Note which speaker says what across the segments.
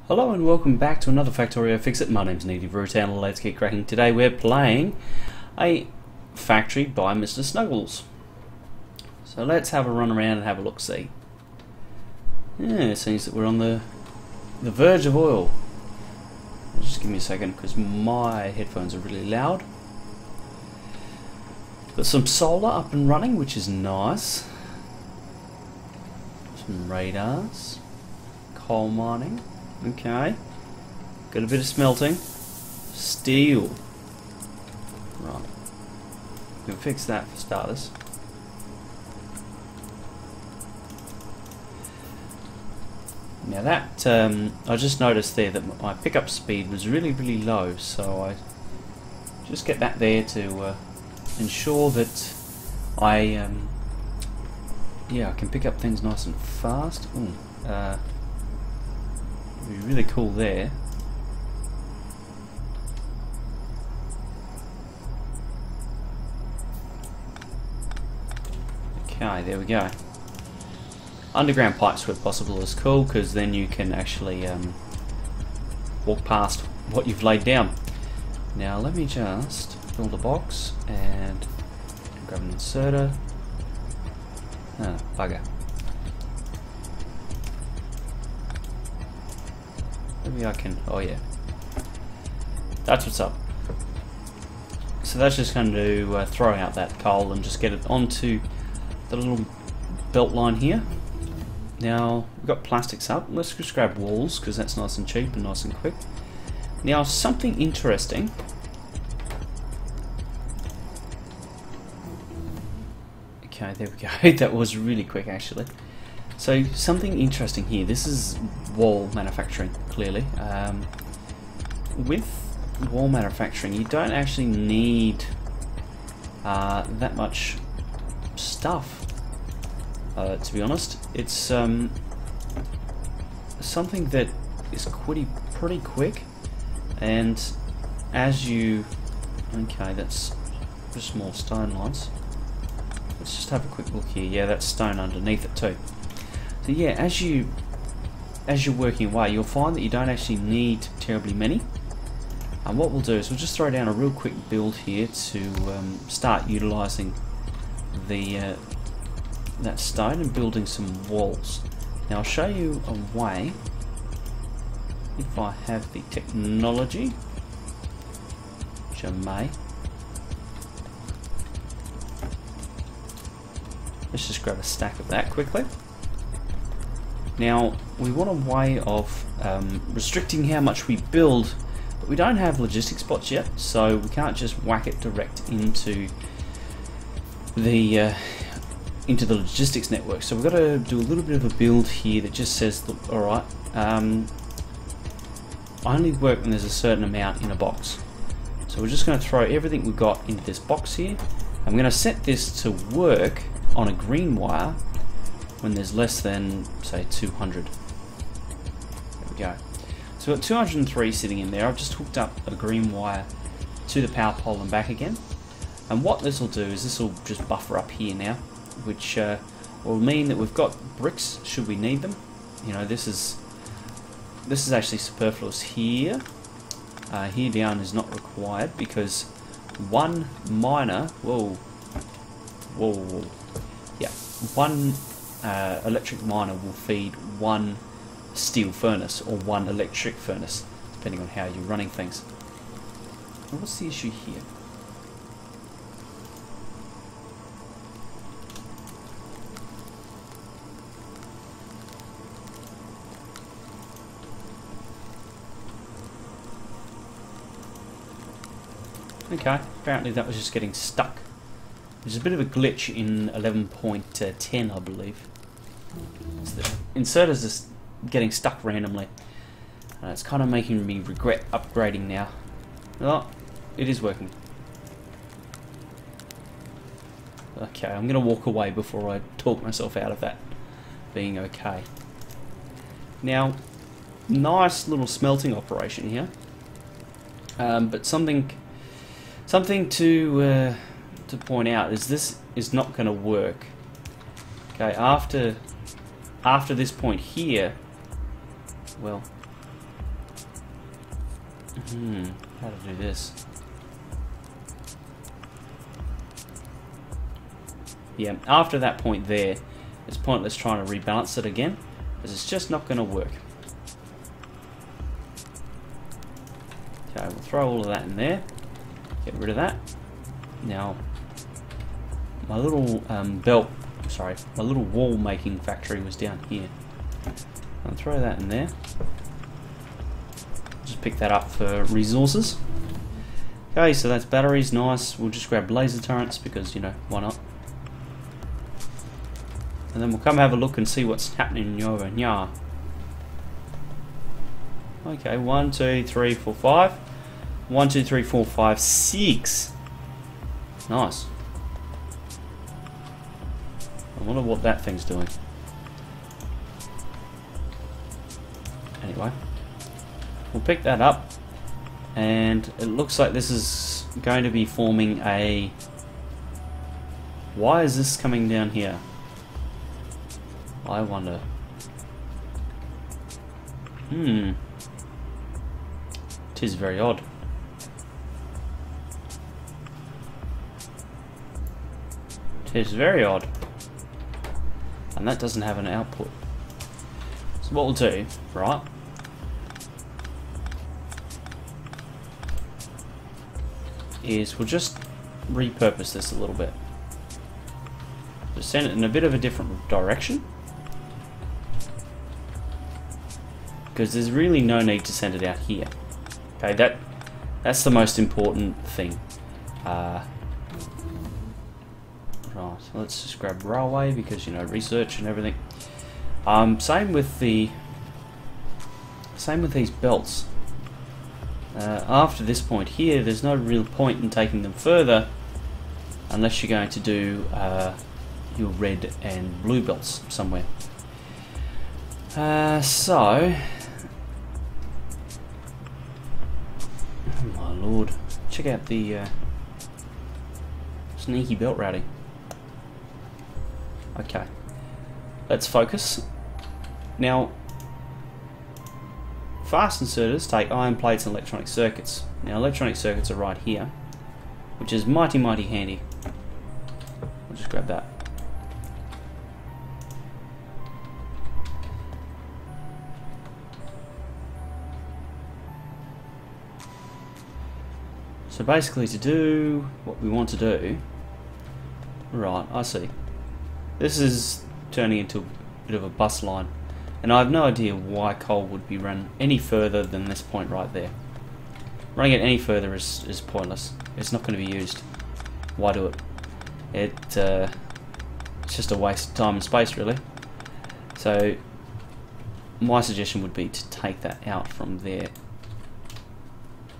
Speaker 1: Hello and welcome back to another Factorio Fixit. My name's Needy and let's get cracking. Today we're playing a factory by MrSnuggles. So let's have a run around and have a look-see. Yeah, it seems that we're on the verge of oil. Just give me a second because my headphones are really loud. Got some solar up and running, which is nice. Some radars. Coal mining. Okay. Got a bit of smelting. Steel. Right. We can fix that for starters. Now that, I just noticed there that my pickup speed was really low, so I just get that there to ensure that I can pick up things nice and fast. Ooh, be really cool there. Okay, there we go. Underground pipes where possible is cool because then you can actually walk past what you've laid down. Now let me just build a box and grab an inserter. Ah, bugger. Maybe I can, oh yeah. That's what's up. So that's just going to throw out that coal and just get it onto the little belt line here. Now, we've got plastics up. Let's just grab walls because that's nice and cheap and nice and quick. Now, something interesting. Okay, there we go. That was really quick actually. So something interesting here. This is wall manufacturing, clearly. With wall manufacturing, you don't actually need that much stuff. To be honest, it's something that is pretty quick. And as you, okay, that's just more stone lines. Let's just have a quick look here. Yeah, that's stone underneath it too. So yeah, as you're working away, you'll find that you don't actually need terribly many. And what we'll do is we'll just throw down a real quick build here to start utilising the that stone and building some walls. Now I'll show you a way, if I have the technology, which I may. Let's just grab a stack of that quickly. Now, we want a way of restricting how much we build, but we don't have logistic spots yet, so we can't just whack it direct into the logistics network. So we've got to do a little bit of a build here that just says, look, alright, I only work when there's a certain amount in a box. So we're just going to throw everything we've got into this box here. I'm going to set this to work on a green wire when there's less than, say, 200. There we go. So we've got 203 sitting in there. I've just hooked up a green wire to the power pole and back again. And what this will do is this will just buffer up here now, which will mean that we've got bricks should we need them. You know, this is actually superfluous here. Here down is not required because one miner, yeah, one electric miner will feed one steel furnace or one electric furnace, depending on how you're running things. Now, what's the issue here? Okay, apparently that was just getting stuck. There's a bit of a glitch in 11.10, I believe. So the inserter's just getting stuck randomly. It's kind of making me regret upgrading now. Oh, it is working. Okay, I'm going to walk away before I talk myself out of that being okay. Now, nice little smelting operation here. But something to point out is this is not going to work. Okay, after this point here, well, How to do this? Yeah, after that point there, it's pointless trying to rebalance it again, because it's just not going to work. Okay, we'll throw all of that in there. Get rid of that. Now, my little my little wall making factory was down here. I'll throw that in there. Just pick that up for resources. Okay, so that's batteries, nice. We'll just grab laser turrets because, you know, why not? And then we'll come have a look and see what's happening over here. Okay, 1, 2, 3, 4, 5. 1, 2, 3, 4, 5, 6. Nice. I wonder what that thing's doing. Anyway, we'll pick that up, and it looks like this is going to be forming a... Why is this coming down here? I wonder. It is very odd. It is very odd. And that doesn't have an output. So what we'll do, right, is we'll just repurpose this a little bit. Just send it in a bit of a different direction. Because there's really no need to send it out here. Okay, that's the most important thing. Right, so let's just grab railway because, you know, research and everything. Same with these belts. After this point here, there's no real point in taking them further unless you're going to do your red and blue belts somewhere. So, oh my lord, check out the sneaky belt routing. Okay, let's focus. Now, fast inserters take iron plates and electronic circuits. Now, electronic circuits are right here, which is mighty handy. I'll just grab that. So basically, to do what we want to do, right, I see. This is turning into a bit of a bus line, and I have no idea why coal would be run any further than this point right there. Running it any further is pointless. It's not going to be used. Why do it? It's just a waste of time and space, really. So my suggestion would be to take that out from there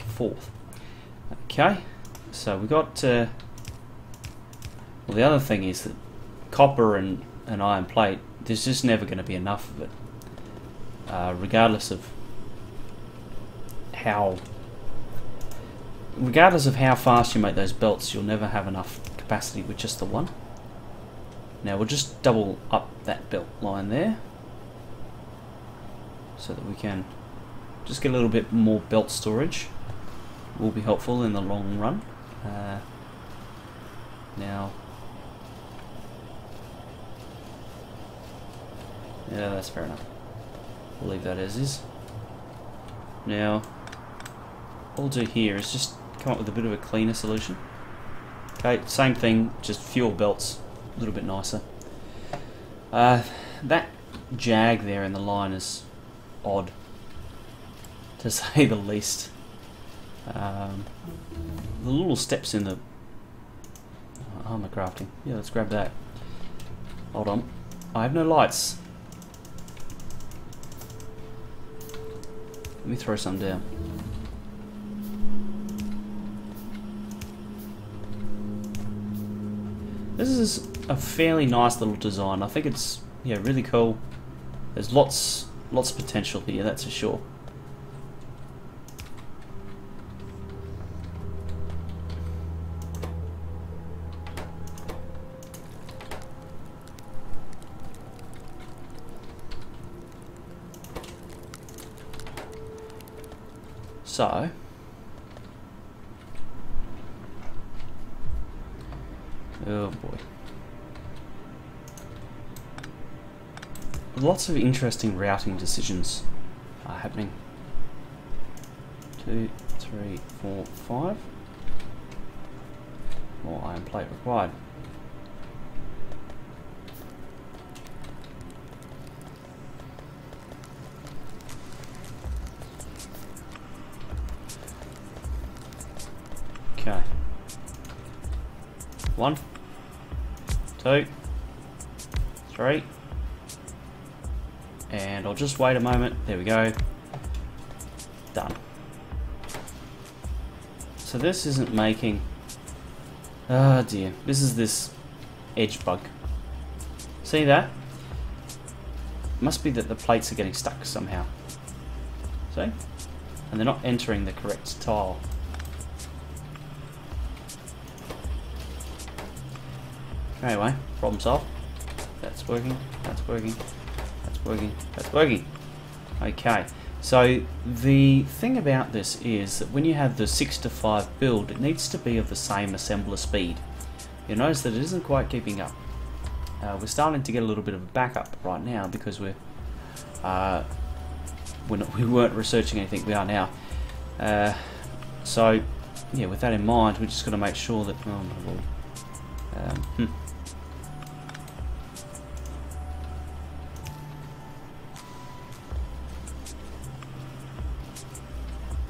Speaker 1: forth. Okay, so we got. Well, the other thing is that copper and iron plate, there's just never going to be enough of it, regardless of how fast you make those belts. You'll never have enough capacity with just the one. Now we'll just double up that belt line there so that we can just get a little bit more belt storage. Will be helpful in the long run. Now, yeah, that's fair enough. We'll leave that as is. Now, what we'll do here is just come up with a bit of a cleaner solution. Okay, same thing, just fewer belts, a little bit nicer. That jag there in the line is odd, to say the least. The little steps in the armor crafting. Yeah, let's grab that. Hold on. I have no lights. Let me throw some down. This is a fairly nice little design. I think it's, yeah, really cool. There's lots of potential here, that's for sure. So, Oh boy. Lots of interesting routing decisions are happening. 2, 3, 4, 5. More iron plate required. Okay. 1, 2, 3. And I'll just wait a moment. There we go. Done. So this isn't making... Oh dear. This is this edge bug. See that? Must be that the plates are getting stuck somehow. See? And they're not entering the correct tile. Anyway, problem solved. That's working. That's working. That's working. That's working. Okay. So the thing about this is that when you have the 6:5 build, it needs to be of the same assembler speed. You'll notice that it isn't quite keeping up. We're starting to get a little bit of a backup right now because we weren't researching anything. We are now. So yeah, with that in mind, we're just going to make sure that. Oh my lord.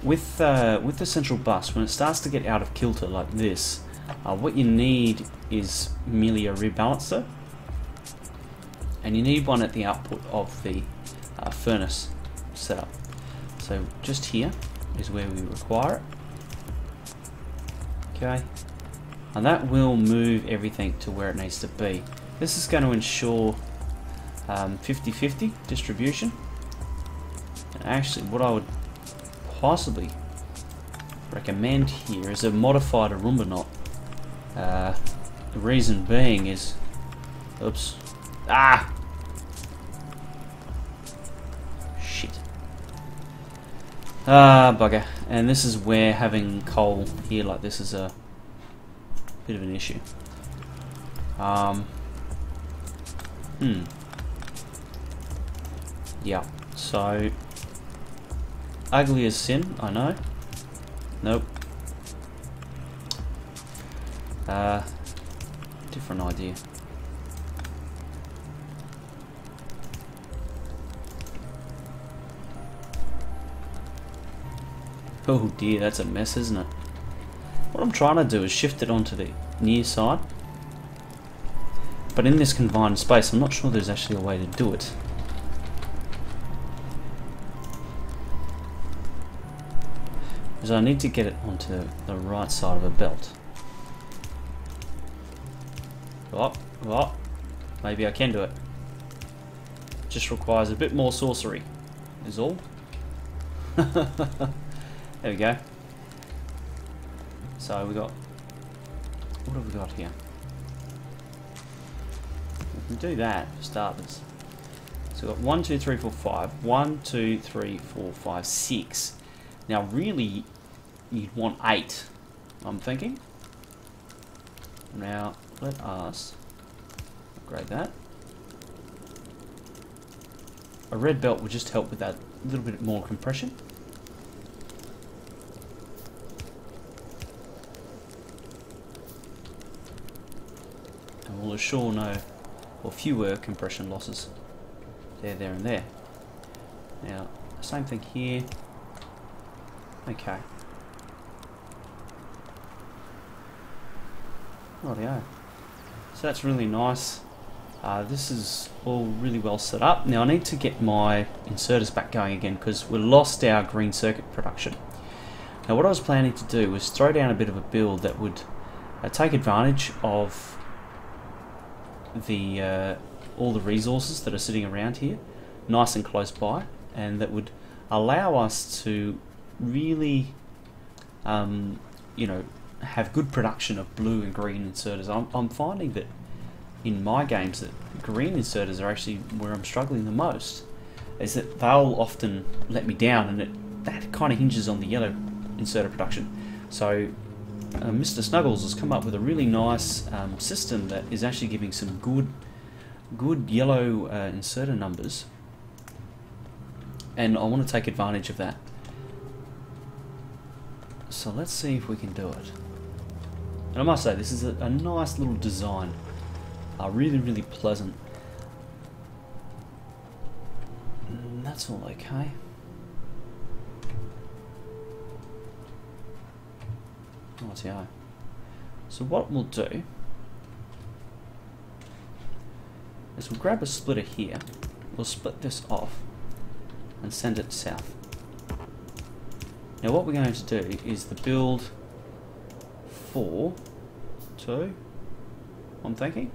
Speaker 1: With the central bus, when it starts to get out of kilter like this, what you need is merely a rebalancer, and you need one at the output of the furnace setup. So just here is where we require it. Okay, and that will move everything to where it needs to be. This is going to ensure 50-50 distribution. And actually, what I would possibly recommend here is a modified Arumba knot. The reason being is, oops, shit, bugger. And this is where having coal here like this is a bit of an issue. Yeah, so ugly as sin, I know. Nope. Different idea. Oh dear, that's a mess, isn't it? What I'm trying to do is shift it onto the near side. But in this confined space, I'm not sure there's actually a way to do it. Because I need to get it onto the right side of a belt. Oh, maybe I can do it. Just requires a bit more sorcery, is all. There we go. So we got, what have we got here? We can do that for starters. So we've got 1, 2, 3, 4, 5. 1, 2, 3, 4, 5, 6. Now really, you'd want 8, I'm thinking. Now, let us upgrade that. A red belt would just help with that little bit more compression. And we'll assure no, or fewer compression losses. There, and there. Now, same thing here. Okay. Rightio. So that's really nice. This is all really well set up. Now I need to get my inserters back going again because we lost our green circuit production. Now what I was planning to do was throw down a bit of a build that would take advantage of the all the resources that are sitting around here, nice and close by, and that would allow us to really, you know, have good production of blue and green inserters. I'm finding that in my games that green inserters are actually where I'm struggling the most, is that they'll often let me down, and that kind of hinges on the yellow inserter production. So MrSnuggles has come up with a really nice system that is actually giving some good yellow inserter numbers, and I want to take advantage of that. So let's see if we can do it. And I must say, this is a nice little design, really pleasant. And that's all okay. Rightio. So what we'll do is we'll grab a splitter here, we'll split this off and send it south. Now what we're going to do is the build 4, 2, I'm thinking.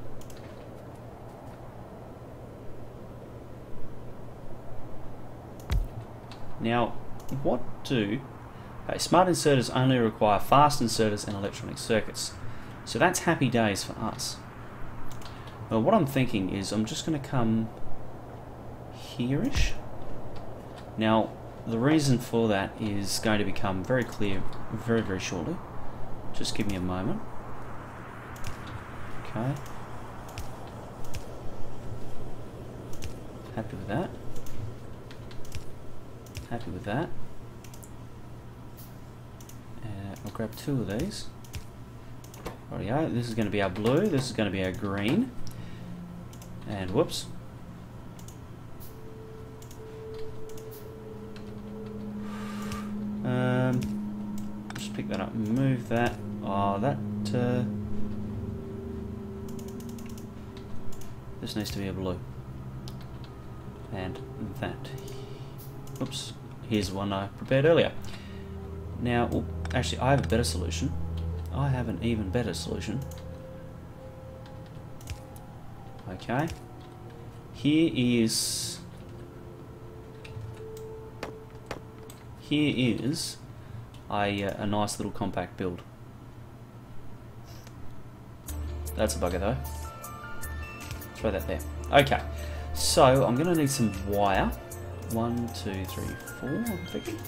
Speaker 1: Now what do smart inserters only require fast inserters and electronic circuits. So that's happy days for us. Well, what I'm thinking is I'm just going to come here-ish. Now, the reason for that is going to become very clear very shortly. Just give me a moment. Okay. Happy with that. Happy with that. I'll grab 2 of these. Rightio, this is going to be our blue, this is going to be our green. And whoops. Just pick that up and move that. Oh, this needs to be a blue. And that. Oops, here's one I prepared earlier. Now, actually, I have a better solution. I have an even better solution. Okay. Here is a nice little compact build. That's a bugger though. Throw that there. Okay. So I'm going to need some wire. 1, 2, 3, 4. I'm thinking.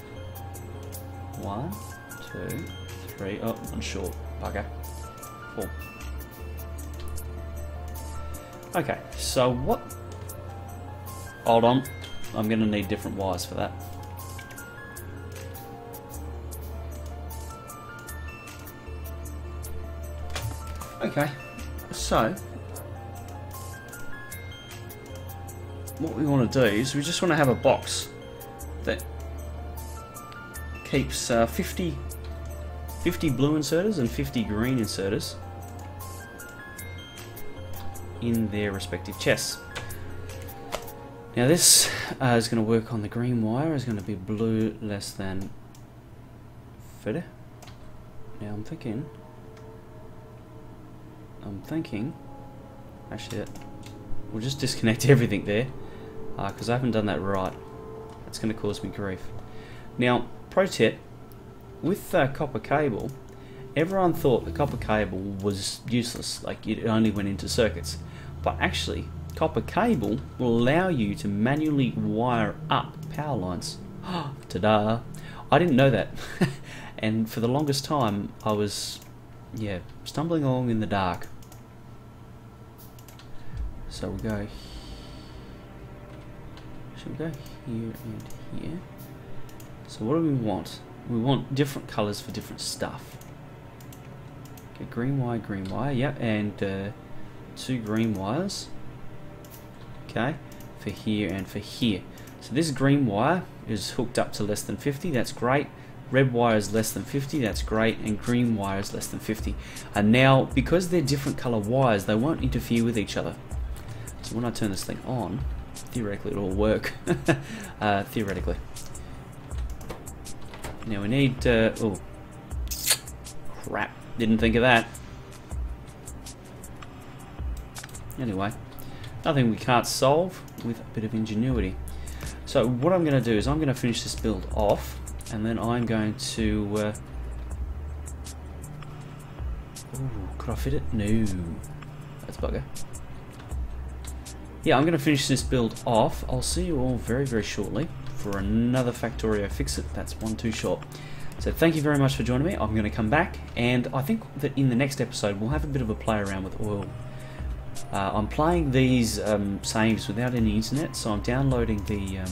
Speaker 1: 1, 2, 3. Oh, one short. Bugger. 4. Okay, so what? Hold on. I'm going to need different wires for that. Okay, so what we want to do is we just want to have a box that keeps 50 blue inserters and 50 green inserters in their respective chests. Now this is going to work on the green wire, is going to be blue less than 30. Now I'm thinking, actually we'll just disconnect everything there, because I haven't done that right. That's going to cause me grief. Now, pro tip, with copper cable, everyone thought the copper cable was useless, like it only went into circuits. But actually, copper cable will allow you to manually wire up power lines. Ta-da! I didn't know that. And for the longest time, I was, stumbling along in the dark. So we'll go, should we go here and here? So what do we want? We want different colours for different stuff. Okay, green wire, yeah, and 2 green wires. Okay, for here and for here. So this green wire is hooked up to less than 50, that's great. Red wire is less than 50, that's great, and green wire is less than 50. And now, because they're different colour wires, they won't interfere with each other. So when I turn this thing on, theoretically it'll all work. Theoretically. Now we need, oh, crap, didn't think of that. Anyway, nothing we can't solve with a bit of ingenuity. So what I'm going to do is I'm going to finish this build off, and then I'm going to, ooh, could I fit it? No, that's bugger. Yeah, I'm going to finish this build off. I'll see you all very shortly for another Factorio Fixit. That's one too short. So thank you very much for joining me. I'm going to come back, and I think that in the next episode we'll have a bit of a play around with oil. I'm playing these saves without any internet, so I'm downloading the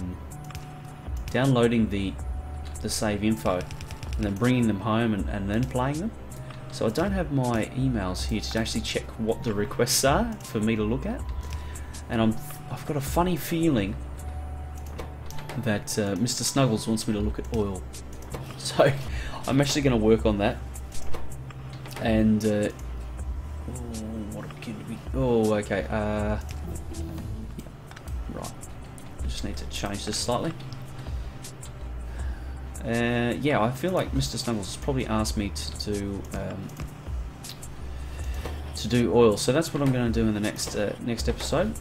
Speaker 1: save info and then bringing them home and then playing them. So I don't have my emails here to actually check what the requests are for me to look at, and I've got a funny feeling that MrSnuggles wants me to look at oil. So I'm actually going to work on that. And what can we? Oh, okay. Right. I just need to change this slightly. Yeah, I feel like MrSnuggles has probably asked me to do oil, so that's what I'm going to do in the next episode.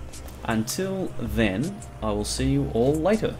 Speaker 1: Until then, I will see you all later.